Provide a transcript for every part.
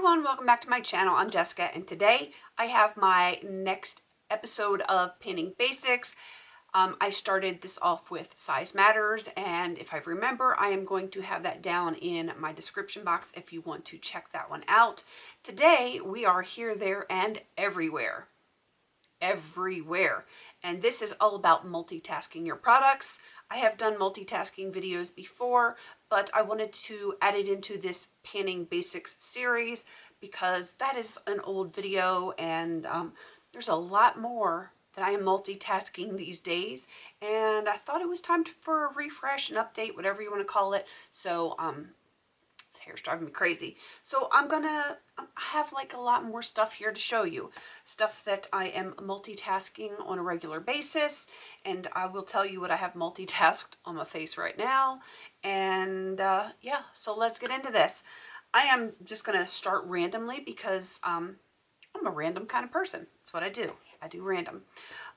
everyone, welcome back to my channel. I'm Jessica, and today I have my next episode of Painting Basics. I started this off with Size Matters, and if I remember, I am going to have that down in my description box if you want to check that one out. Today we are here, there, and everywhere. Everywhere. And this is all about multitasking your products. I have done multitasking videos before, but I wanted to add it into this Painting Basics series because that is an old video, and there's a lot more that I am multitasking these days, and I thought it was time for a refresh, an update, whatever you want to call it. So this hair's driving me crazy. So I have like a lot more stuff here to show you, stuff that I am multitasking on a regular basis, and I will tell you what I have multitasked on my face right now. And yeah, so let's get into this. I am just gonna start randomly because I'm a random kind of person. That's what I do. I do random.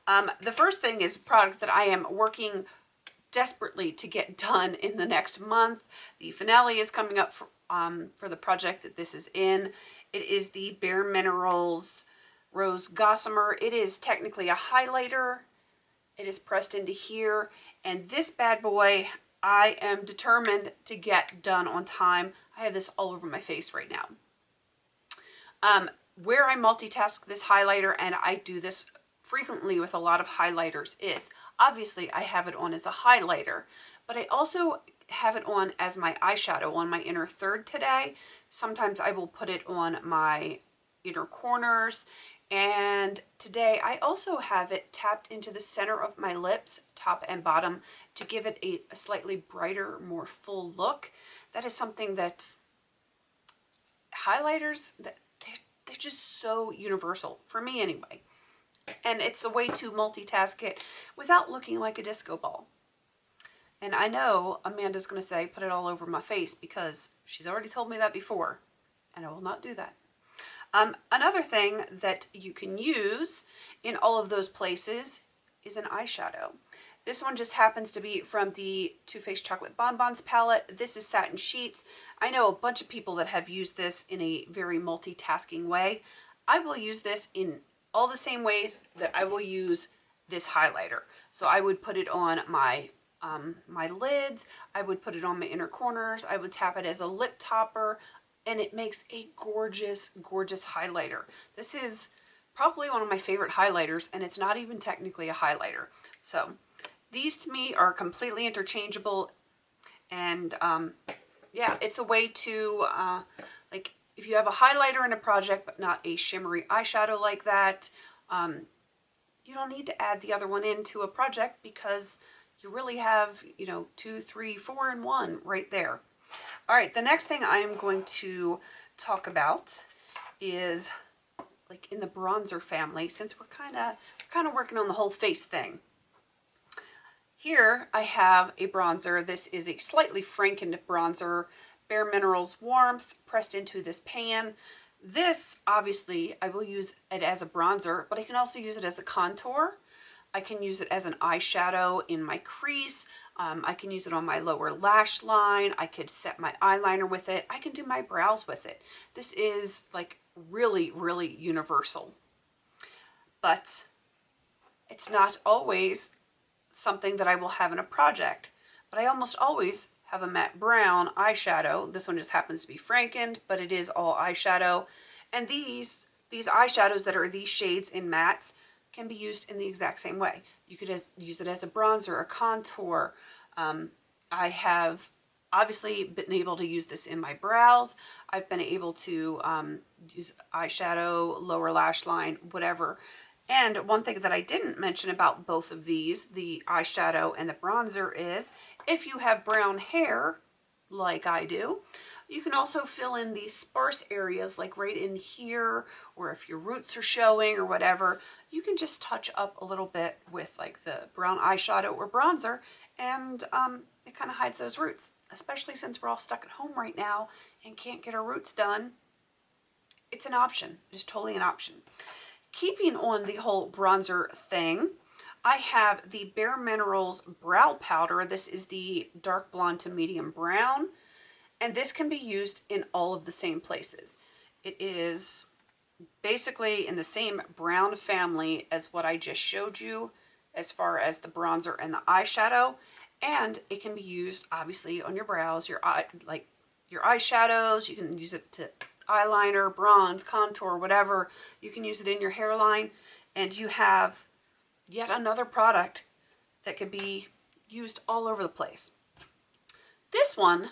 The first thing is a product that I am working desperately to get done in the next month. The finale is coming up for the project that this is in. It is the Bareminerals Rose Gossamer. It is technically a highlighter. It is pressed into here, and this bad boy I am determined to get done on time. I have this all over my face right now. Where I multitask this highlighter, and I do this frequently with a lot of highlighters, is obviously I have it on as a highlighter, but I also have it on as my eyeshadow on my inner third today. Sometimes I will put it on my inner corners, and today I also have it tapped into the center of my lips, top and bottom, to give it a slightly brighter, more full look. That is something that highlighters, they're just so universal, for me anyway. And it's a way to multitask it without looking like a disco ball. And I know Amanda's going to say, put it all over my face, because she's already told me that before, and I will not do that. Another thing that you can use in all of those places is an eyeshadow. This one just happens to be from the Too Faced Chocolate Bonbons palette. This is Satin Sheets. I know a bunch of people that have used this in a very multitasking way. I will use this in all the same ways that I will use this highlighter. So I would put it on my my lids, I would put it on my inner corners, I would tap it as a lip topper, and it makes a gorgeous, gorgeous highlighter. This is probably one of my favorite highlighters, and it's not even technically a highlighter. So these to me are completely interchangeable, and yeah, it's a way to like, if you have a highlighter in a project but not a shimmery eyeshadow like that, you don't need to add the other one into a project, because you really have, you know, 2, 3, 4 in one right there. All right, the next thing I am going to talk about is like in the bronzer family, since we're kind of working on the whole face thing. Here I have a bronzer. This is a slightly frankened bronzer, Bareminerals Warmth, pressed into this pan. This, obviously, I will use it as a bronzer, but I can also use it as a contour. I can use it as an eyeshadow in my crease. I can use it on my lower lash line. I could set my eyeliner with it. I can do my brows with it. This is like really, really universal. But it's not always something that I will have in a project. But I almost always have a matte brown eyeshadow. This one just happens to be frankened, but it is all eyeshadow. And these eyeshadows that are these shades in mattes can be used in the exact same way. You could use it as a bronzer, a contour. I have obviously been able to use this in my brows. I've been able to use eyeshadow, lower lash line, whatever. And one thing that I didn't mention about both of these, the eyeshadow and the bronzer, is if you have brown hair, like I do, you can also fill in these sparse areas, like right in here, or if your roots are showing or whatever, you can just touch up a little bit with like the brown eyeshadow or bronzer, and it kind of hides those roots, especially since we're all stuck at home right now and can't get our roots done. It's an option. It's totally an option. Keeping on the whole bronzer thing, I have the Bareminerals Brow Powder. This is the dark blonde to medium brown, and this can be used in all of the same places. It is basically in the same brown family as what I just showed you as far as the bronzer and the eyeshadow. And it can be used obviously on your brows, your eye, like your eyeshadows. You can use it to eyeliner, bronze, contour, whatever. You can use it in your hairline, and you have yet another product that could be used all over the place. This one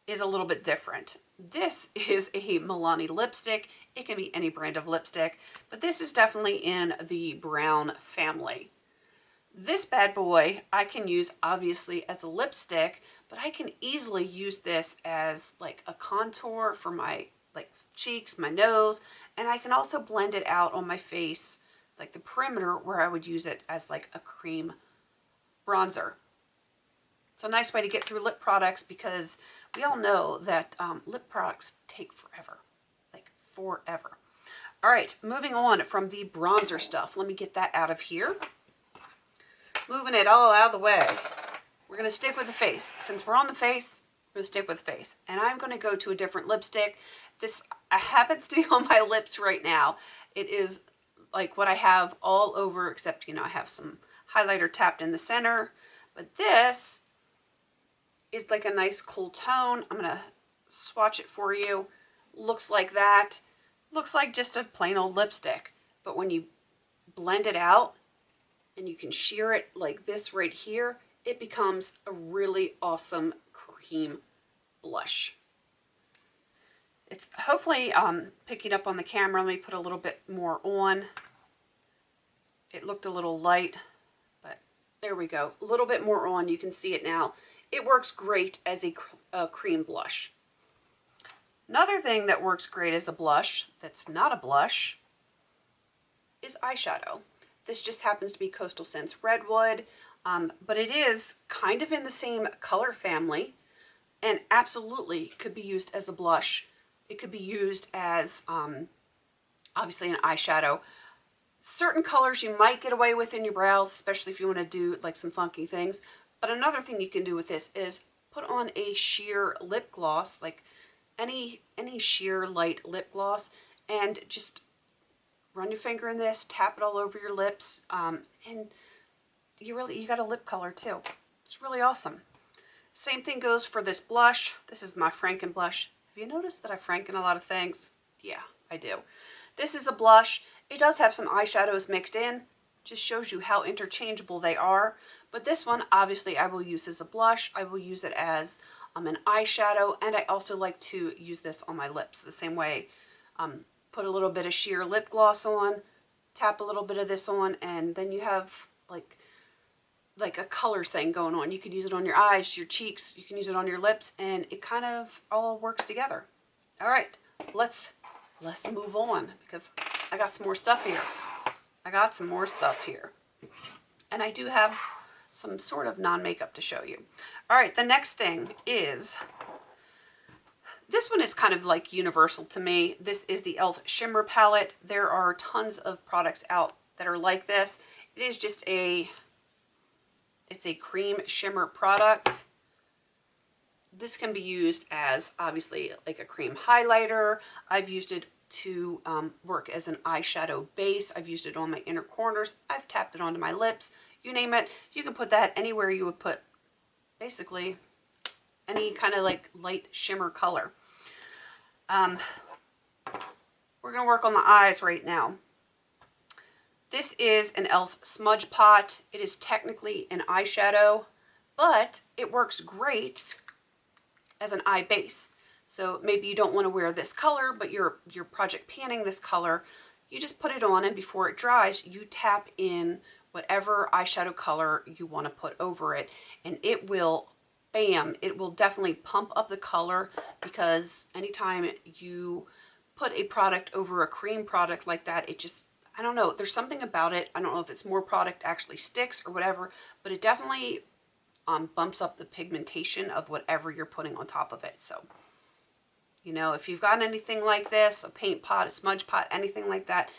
is a little bit different. This is a Milani lipstick. It can be any brand of lipstick, but this is definitely in the brown family. This bad boy I can use obviously as a lipstick, but I can easily use this as like a contour for my like cheeks, my nose, and I can also blend it out on my face, like the perimeter where I would use it as like a cream bronzer. It's a nice way to get through lip products because we all know that lip products take forever, like forever. All right, moving on from the bronzer stuff. Let me get that out of here. Moving it all out of the way. We're going to stick with the face. Since we're on the face, we're going to stick with the face. And I'm going to go to a different lipstick. This happens to be on my lips right now. It is like what I have all over, except, you know, I have some highlighter tapped in the center. But this is like a nice cool tone. I'm going to swatch it for you. Looks like that. Looks like just a plain old lipstick. But when you blend it out, and you can sheer it like this right here, it becomes a really awesome cream blush. It's hopefully picking up on the camera. Let me put a little bit more on. It looked a little light, but there we go. A little bit more on. You can see it now. It works great as a cream blush. Another thing that works great as a blush that's not a blush is eyeshadow. This just happens to be Coastal Scents Redwood, but it is kind of in the same color family and absolutely could be used as a blush. It could be used as, obviously, an eyeshadow. Certain colors you might get away with in your brows, especially if you want to do like some funky things. But another thing you can do with this is put on a sheer lip gloss, like any sheer light lip gloss, and just run your finger in this, tap it all over your lips, and you got a lip color too. It's really awesome. Same thing goes for this blush. This is my Franken blush. Have you noticed that I Franken a lot of things? Yeah, I do. This is a blush. It does have some eyeshadows mixed in. Just shows you how interchangeable they are. But this one, obviously, I will use as a blush. I will use it as an eyeshadow, and I also like to use this on my lips the same way. Put a little bit of sheer lip gloss on, tap a little bit of this on, and then you have like a color thing going on. You can use it on your eyes, your cheeks, you can use it on your lips, and it kind of all works together. All right, let's move on because I got some more stuff here. And I do have some sort of non-makeup to show you. All right, the next thing is, this one is kind of like universal to me. This is the e.l.f. Shimmer Palette. There are tons of products out that are like this. It is just it's a cream shimmer product. This can be used as, obviously, like a cream highlighter. I've used it to work as an eyeshadow base. I've used it on my inner corners. I've tapped it onto my lips. You name it. You can put that anywhere you would put, basically, any kind of like light shimmer color. We're going to work on the eyes right now. This is an e.l.f. Smudge Pot. It is technically an eyeshadow, but it works great as an eye base. So maybe you don't want to wear this color, but you're project panning this color. You just put it on, and before it dries, you tap in whatever eyeshadow color you want to put over it, and it will, bam, it will definitely pump up the color, because anytime you put a product over a cream product like that, it just, I don't know, there's something about it. I don't know if it's more product actually sticks or whatever, but it definitely bumps up the pigmentation of whatever you're putting on top of it. So, you know, if you've got anything like this, a paint pot, a smudge pot, anything like that,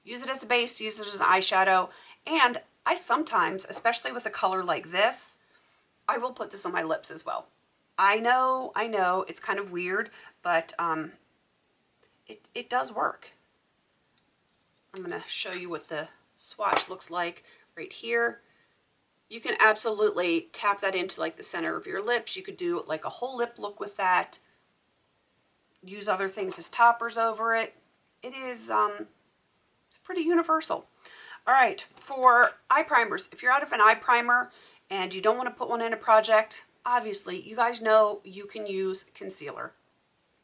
use it as a base, use it as an eyeshadow. And I sometimes, especially with a color like this, I will put this on my lips as well. I know, it's kind of weird, but it does work. I'm going to show you what the swatch looks like right here. You can absolutely tap that into like the center of your lips. You could do like a whole lip look with that. Use other things as toppers over it. It is it's pretty universal. All right, for eye primers, if you're out of an eye primer and you don't want to put one in a project, obviously you guys know you can use concealer.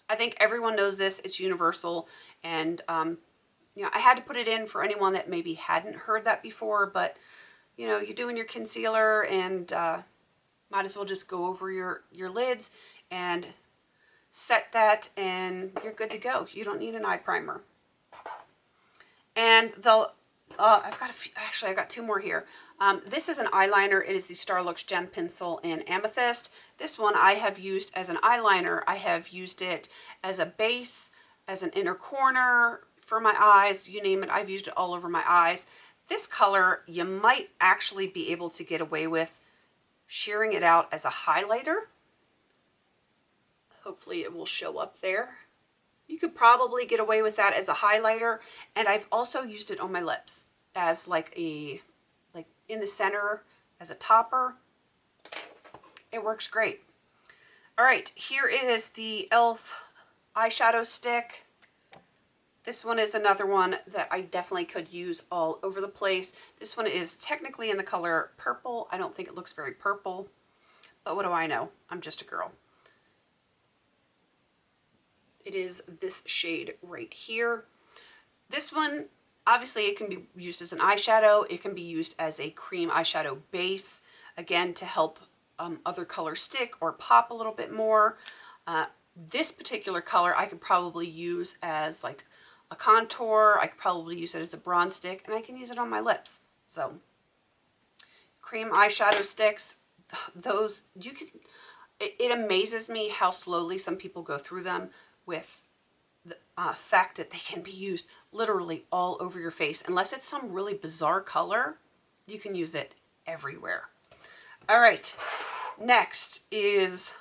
I think everyone knows this. It's universal, and you know, I had to put it in for anyone that maybe hadn't heard that before, but you know, you're doing your concealer and might as well just go over your lids and set that and you're good to go. You don't need an eye primer. And I've got a few, actually I got two more here. This is an eyeliner. It is the Starlux Gem Pencil in Amethyst. This one I have used as an eyeliner. I have used it as a base, as an inner corner for my eyes, you name it. I've used it all over my eyes. This color, you might actually be able to get away with shearing it out as a highlighter. Hopefully it will show up there. You could probably get away with that as a highlighter. And I've also used it on my lips as like in the center as a topper. It works great. All right, here is the e.l.f. eyeshadow stick. This one is another one that I definitely could use all over the place. This one is technically in the color purple. I don't think it looks very purple, but what do I know? I'm just a girl. It is this shade right here. This one, obviously it can be used as an eyeshadow. It can be used as a cream eyeshadow base, again, to help other colors stick or pop a little bit more. This particular color I could probably use as like a contour. I could probably use it as a bronze stick, and I can use it on my lips. So cream eyeshadow sticks, those you can, it amazes me how slowly some people go through them, with the fact that they can be used literally all over your face. Unless it's some really bizarre color, you can use it everywhere. All right, next is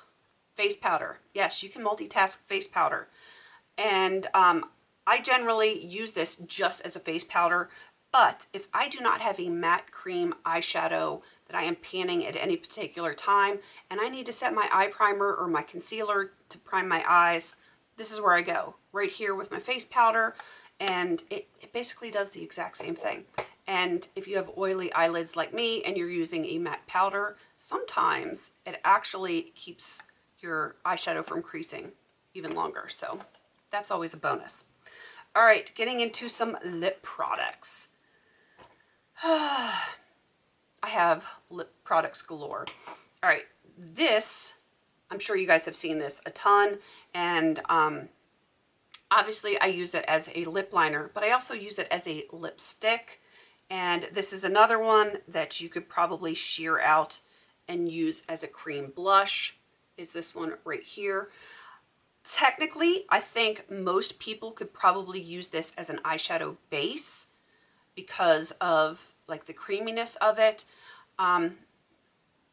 face powder. Yes, you can multitask face powder. And I generally use this just as a face powder, but if I do not have a matte cream eyeshadow that I am panning at any particular time, and I need to set my eye primer or my concealer to prime my eyes, this is where I go, right here with my face powder, and it basically does the exact same thing. And if you have oily eyelids like me and you're using a matte powder, sometimes it actually keeps your eyeshadow from creasing even longer, so that's always a bonus. All right, getting into some lip products. I have lip products galore. All right, this, I'm sure you guys have seen this a ton, and obviously I use it as a lip liner, but I also use it as a lipstick. And this is another one that you could probably shear out and use as a cream blush, is this one right here. Technically, I think most people could probably use this as an eyeshadow base because of like the creaminess of it. I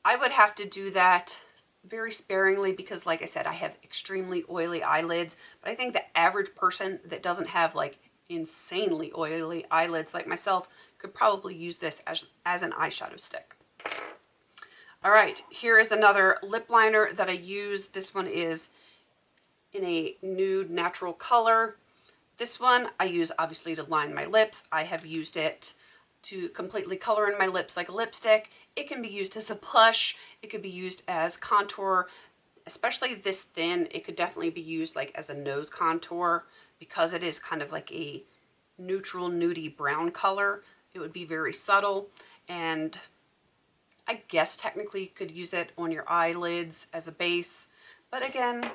would have to do that very sparingly because, like I said, I have extremely oily eyelids, but I think the average person that doesn't have like insanely oily eyelids like myself could probably use this as an eyeshadow stick. All right, here is another lip liner that I use. This one is in a nude natural color. This one I use obviously to line my lips. I have used it to completely color in my lips like a lipstick. It can be used as a blush. It could be used as contour, especially this thin. It could definitely be used like as a nose contour because it is kind of like a neutral nudie brown color. It would be very subtle, and I guess technically you could use it on your eyelids as a base, but again,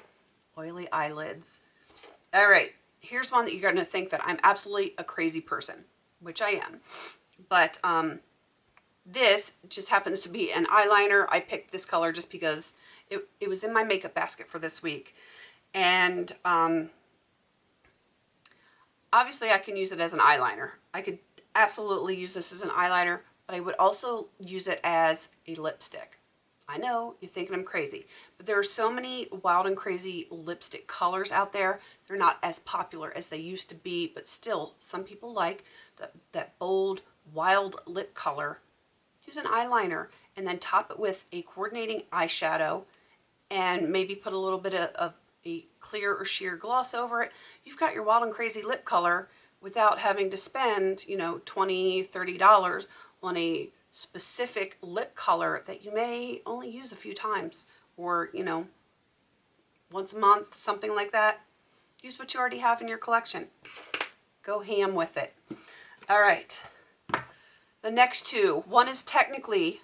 oily eyelids. All right, here's one that you're going to think that I'm absolutely a crazy person, which I am. But this just happens to be an eyeliner. I picked this color just because it was in my makeup basket for this week. And obviously I can use it as an eyeliner. I could absolutely use this as an eyeliner, but I would also use it as a lipstick. I know, you're thinking I'm crazy, but there are so many wild and crazy lipstick colors out there. They're not as popular as they used to be, but still, some people like that bold, wild lip color. Use an eyeliner and then top it with a coordinating eyeshadow and maybe put a little bit of a clear or sheer gloss over it. You've got your wild and crazy lip color without having to spend, you know, $20, $30 on a specific lip color that you may only use a few times or, you know, once a month, something like that. Use what you already have in your collection. Go ham with it. All right. The next two. One is technically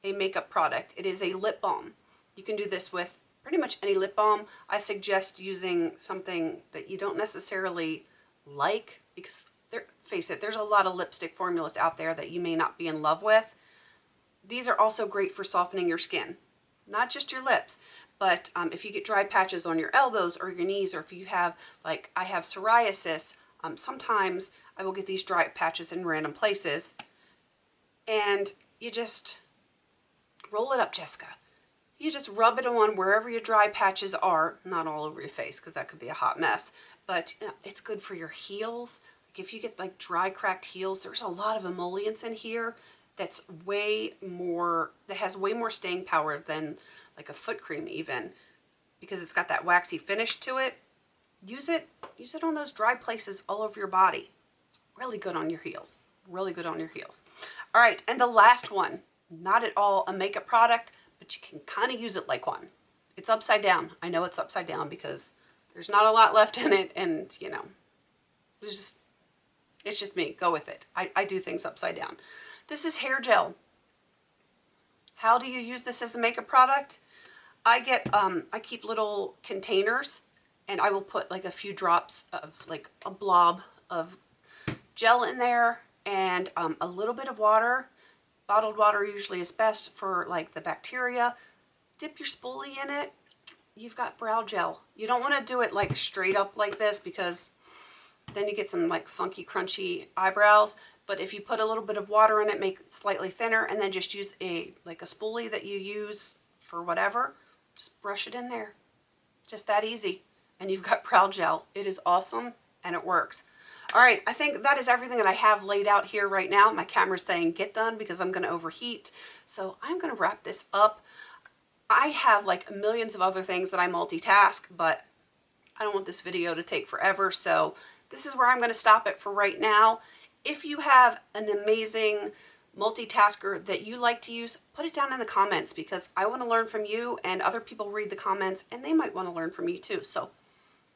a makeup product. It is a lip balm. You can do this with pretty much any lip balm. I suggest using something that you don't necessarily like because face it, there's a lot of lipstick formulas out there that you may not be in love with. These are also great for softening your skin, not just your lips, but if you get dry patches on your elbows or your knees, or if you have, like I have psoriasis, sometimes I will get these dry patches in random places, and you just roll it up, Jessica. You just rub it on wherever your dry patches are, not all over your face because that could be a hot mess, but you know, it's good for your heels. If you get like dry, cracked heels, there's a lot of emollients in here that has way more staying power than like a foot cream even, because it's got that waxy finish to it. Use it on those dry places all over your body. Really good on your heels. Really good on your heels. All right, and the last one, not at all a makeup product, but you can kind of use it like one. It's upside down. I know it's upside down because there's not a lot left in it, and you know, it's just me. Go with it. I do things upside down. This is hair gel. How do you use this as a makeup product? I keep little containers, and I will put like a few drops of like a blob of gel in there, and a little bit of water. Bottled water usually is best for like the bacteria. Dip your spoolie in it. You've got brow gel. You don't want to do it like straight up like this because then you get some like funky, crunchy eyebrows. But if you put a little bit of water in it, make it slightly thinner, and then just use a spoolie that you use for whatever, just brush it in there. Just that easy. And you've got brow gel. It is awesome and it works. All right, I think that is everything that I have laid out here right now. My camera's saying get done because I'm going to overheat. So I'm going to wrap this up. I have like millions of other things that I multitask, but I don't want this video to take forever. So this is where I'm going to stop it for right now. If you have an amazing multitasker that you like to use, put it down in the comments because I want to learn from you, and other people read the comments and they might want to learn from you too. So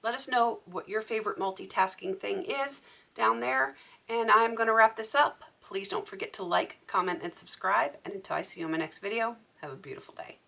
let us know what your favorite multitasking thing is down there, and I'm going to wrap this up. Please don't forget to like, comment, and subscribe, and until I see you in my next video, have a beautiful day.